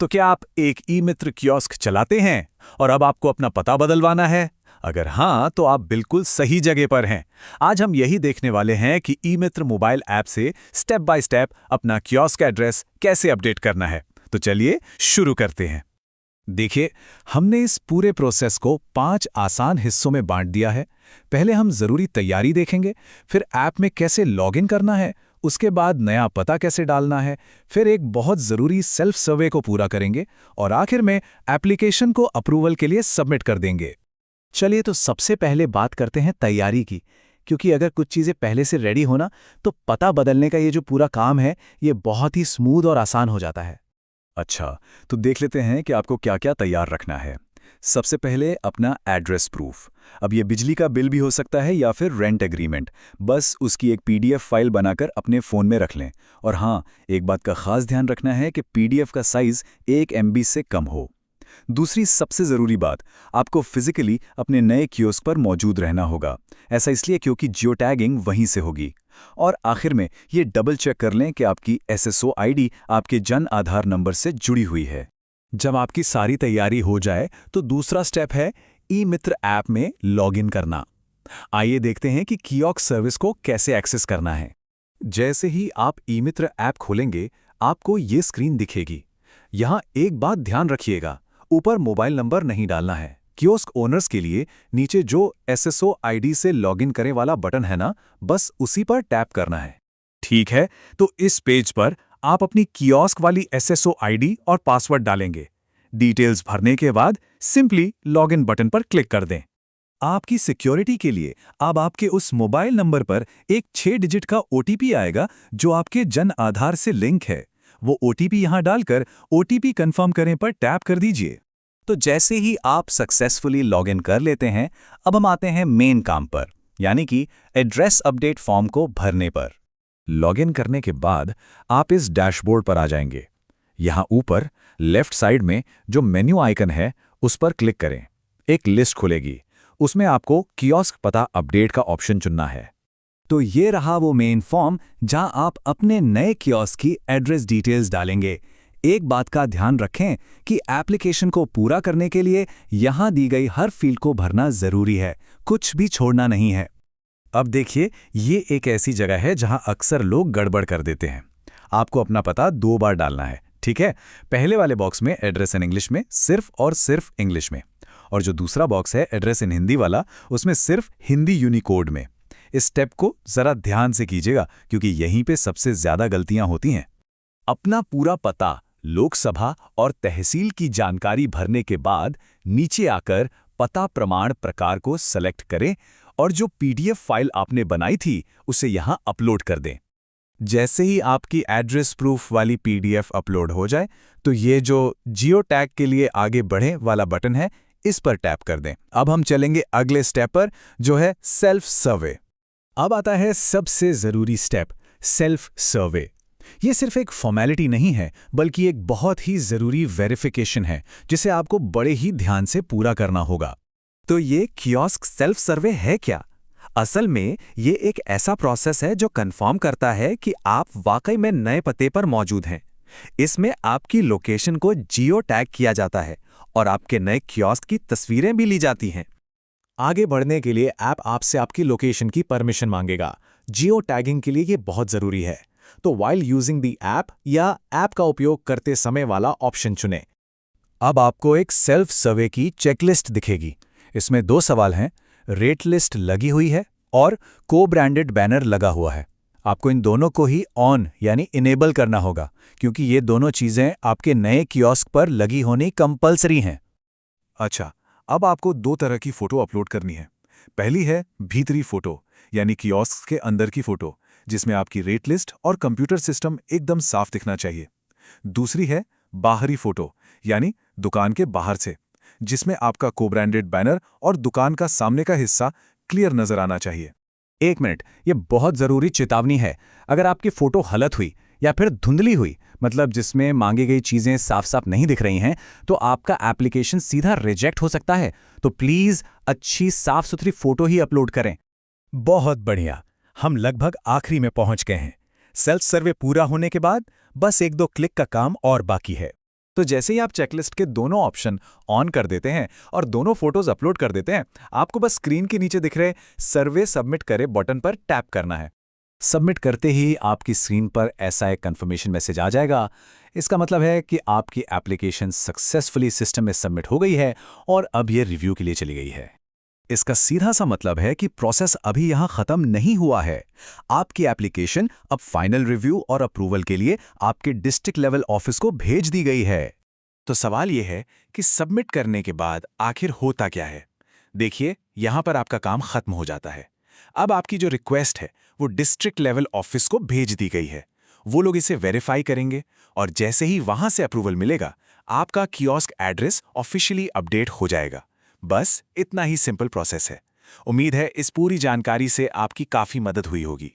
तो क्या आप एक ई मित्र कियोस्क चलाते हैं और अब आपको अपना पता बदलवाना है? अगर हाँ, तो आप बिल्कुल सही जगह पर हैं। आज हम यही देखने वाले हैं कि ई मित्र मोबाइल ऐप से स्टेप बाय स्टेप अपना कियोस्क एड्रेस कैसे अपडेट करना है। तो चलिए शुरू करते हैं। देखिए, हमने इस पूरे प्रोसेस को 5 आसान हिस्सों में बांट दिया है। पहले हम जरूरी तैयारी देखेंगे, फिर ऐप में कैसे लॉगिन करना है, उसके बाद नया पता कैसे डालना है, फिर एक बहुत ज़रूरी सेल्फ सर्वे को पूरा करेंगे और आखिर में एप्लीकेशन को अप्रूवल के लिए सबमिट कर देंगे। चलिए तो सबसे पहले बात करते हैं तैयारी की, क्योंकि अगर कुछ चीज़ें पहले से रेडी होना तो पता बदलने का ये जो पूरा काम है ये बहुत ही स्मूथ और आसान हो जाता है। अच्छा, तो देख लेते हैं कि आपको क्या-क्या तैयार रखना है। सबसे पहले अपना एड्रेस प्रूफ। अब ये बिजली का बिल भी हो सकता है या फिर रेंट एग्रीमेंट। बस उसकी एक पीडीएफ फाइल बनाकर अपने फ़ोन में रख लें। और हाँ, एक बात का खास ध्यान रखना है कि पीडीएफ का साइज़ 1 MB से कम हो। दूसरी सबसे ज़रूरी बात, आपको फिजिकली अपने नए कियोस्क पर मौजूद रहना होगा। ऐसा इसलिए क्योंकि जियो टैगिंग वहीं से होगी। और आखिर में ये डबल चेक कर लें कि आपकी एसएसओ आईडी आपके जन आधार नंबर से जुड़ी हुई है। जब आपकी सारी तैयारी हो जाए तो दूसरा स्टेप है ई मित्र ऐप में लॉगिन करना। आइए देखते हैं कि कियोस्क सर्विस को कैसे एक्सेस करना है। जैसे ही आप ई मित्र ऐप खोलेंगे, आपको ये स्क्रीन दिखेगी। यहाँ एक बात ध्यान रखिएगा, ऊपर मोबाइल नंबर नहीं डालना है। कियोस्क ओनर्स के लिए नीचे जो एसएसओ आईडी से लॉगिन करें वाला बटन है ना, बस उसी पर टैप करना है। ठीक है, तो इस पेज पर आप अपनी कियोस्क वाली एसएसओ आईडी और पासवर्ड डालेंगे। डिटेल्स भरने के बाद सिंपली लॉगिन बटन पर क्लिक कर दें। आपकी सिक्योरिटी के लिए अब आपके उस मोबाइल नंबर पर एक 6 डिजिट का ओटीपी आएगा जो आपके जन आधार से लिंक है। वो ओटीपी यहां डालकर ओटीपी कंफर्म करें पर टैप कर दीजिए। तो जैसे ही आप सक्सेसफुली लॉगिन कर लेते हैं, अब हम आते हैं मेन काम पर, यानी कि एड्रेस अपडेट फॉर्म को भरने पर। लॉगिन करने के बाद आप इस डैशबोर्ड पर आ जाएंगे। यहाँ ऊपर लेफ्ट साइड में जो मेन्यू आइकन है उस पर क्लिक करें। एक लिस्ट खुलेगी, उसमें आपको कियोस्क पता अपडेट का ऑप्शन चुनना है। तो ये रहा वो मेन फॉर्म जहां आप अपने नए कियोस्क की एड्रेस डिटेल्स डालेंगे। एक बात का ध्यान रखें कि एप्लीकेशन को पूरा करने के लिए यहां दी गई हर फील्ड को भरना जरूरी है, कुछ भी छोड़ना नहीं है। अब देखिए, ये एक ऐसी जगह है जहां अक्सर लोग गड़बड़ कर देते हैं। आपको अपना पता 2 बार डालना है, ठीक है? पहले वाले बॉक्स में एड्रेस इन इंग्लिश में सिर्फ और सिर्फ इंग्लिश में, और जो दूसरा बॉक्स है एड्रेस इन हिंदी वाला, उसमें सिर्फ हिंदी यूनिकोड में। इस स्टेप को जरा ध्यान से कीजिएगा क्योंकि यहीं पे सबसे ज्यादा गलतियां होती हैं। अपना पूरा पता, लोकसभा और तहसील की जानकारी भरने के बाद नीचे आकर पता प्रमाण प्रकार को सेलेक्ट करें और जो पीडीएफ फाइल आपने बनाई थी उसे यहां अपलोड कर दें। जैसे ही आपकी एड्रेस प्रूफ वाली पीडीएफ अपलोड हो जाए तो ये जो जियो टैग के लिए आगे बढ़े वाला बटन है, इस पर टैप कर दें। अब हम चलेंगे अगले स्टेप पर, जो है सेल्फ सर्वे। अब आता है सबसे जरूरी स्टेप, सेल्फ सर्वे। ये सिर्फ एक फॉर्मेलिटी नहीं है, बल्कि एक बहुत ही जरूरी वेरिफिकेशन है जिसे आपको बड़े ही ध्यान से पूरा करना होगा। तो ये कियोस्क सेल्फ सर्वे है क्या? असल में ये एक ऐसा प्रोसेस है जो कंफर्म करता है कि आप वाकई में नए पते पर मौजूद हैं। इसमें आपकी लोकेशन को जियो टैग किया जाता है और आपके नए कियोस्क की तस्वीरें भी ली जाती हैं। आगे बढ़ने के लिए ऐप आपसे आपकी लोकेशन की परमिशन मांगेगा। जियो टैगिंग के लिए ये बहुत ज़रूरी है। तो व्हाइल यूजिंग द ऐप या ऐप का उपयोग करते समय वाला ऑप्शन चुनें। अब आपको एक सेल्फ सर्वे की चेकलिस्ट दिखेगी। इसमें 2 सवाल हैं, रेट लिस्ट लगी हुई है और को ब्रांडेड बैनर लगा हुआ है। आपको इन दोनों को ही ऑन यानी इनेबल करना होगा क्योंकि ये दोनों चीज़ें आपके नए कियोस्क पर लगी होनी कंपलसरी हैं। अच्छा, अब आपको 2 तरह की फ़ोटो अपलोड करनी है। पहली है भीतरी फ़ोटो, यानी कियोस्क के अंदर की फ़ोटो, जिसमें आपकी रेट लिस्ट और कंप्यूटर सिस्टम एकदम साफ दिखना चाहिए। दूसरी है बाहरी फ़ोटो, यानी दुकान के बाहर से, जिसमें आपका को ब्रांडेड बैनर और दुकान का सामने का हिस्सा क्लियर नजर आना चाहिए। 1 मिनट, ये बहुत ज़रूरी चेतावनी है। अगर आपकी फ़ोटो गलत हुई या फिर धुंधली हुई, मतलब जिसमें मांगी गई चीज़ें साफ साफ नहीं दिख रही हैं, तो आपका एप्लीकेशन सीधा रिजेक्ट हो सकता है। तो प्लीज़ अच्छी साफ सुथरी फ़ोटो ही अपलोड करें। बहुत बढ़िया, हम लगभग आखिरी में पहुंच गए हैं। सेल्फ सर्वे पूरा होने के बाद बस 1-2 क्लिक का काम और बाकी है। तो जैसे ही आप चेकलिस्ट के दोनों ऑप्शन ऑन कर देते हैं और दोनों फोटोज अपलोड कर देते हैं, आपको बस स्क्रीन के नीचे दिख रहे सर्वे सबमिट करे बटन पर टैप करना है। सबमिट करते ही आपकी स्क्रीन पर ऐसा एक कंफर्मेशन मैसेज आ जाएगा। इसका मतलब है कि आपकी एप्लीकेशन सक्सेसफुली सिस्टम में सबमिट हो गई है और अब ये रिव्यू के लिए चली गई है। इसका सीधा सा मतलब है कि प्रोसेस अभी यहाँ खत्म नहीं हुआ है। आपकी एप्लीकेशन अब फाइनल रिव्यू और अप्रूवल के लिए आपके डिस्ट्रिक्ट लेवल ऑफिस को भेज दी गई है। तो सवाल यह है कि सबमिट करने के बाद आखिर होता क्या है? देखिए, यहाँ पर आपका काम खत्म हो जाता है। अब आपकी जो रिक्वेस्ट है वो डिस्ट्रिक्ट लेवल ऑफिस को भेज दी गई है। वो लोग इसे वेरीफाई करेंगे और जैसे ही वहां से अप्रूवल मिलेगा, आपका कियोस्क एड्रेस ऑफिशियली अपडेट हो जाएगा। बस इतना ही सिंपल प्रोसेस है। उम्मीद है इस पूरी जानकारी से आपकी काफी मदद हुई होगी।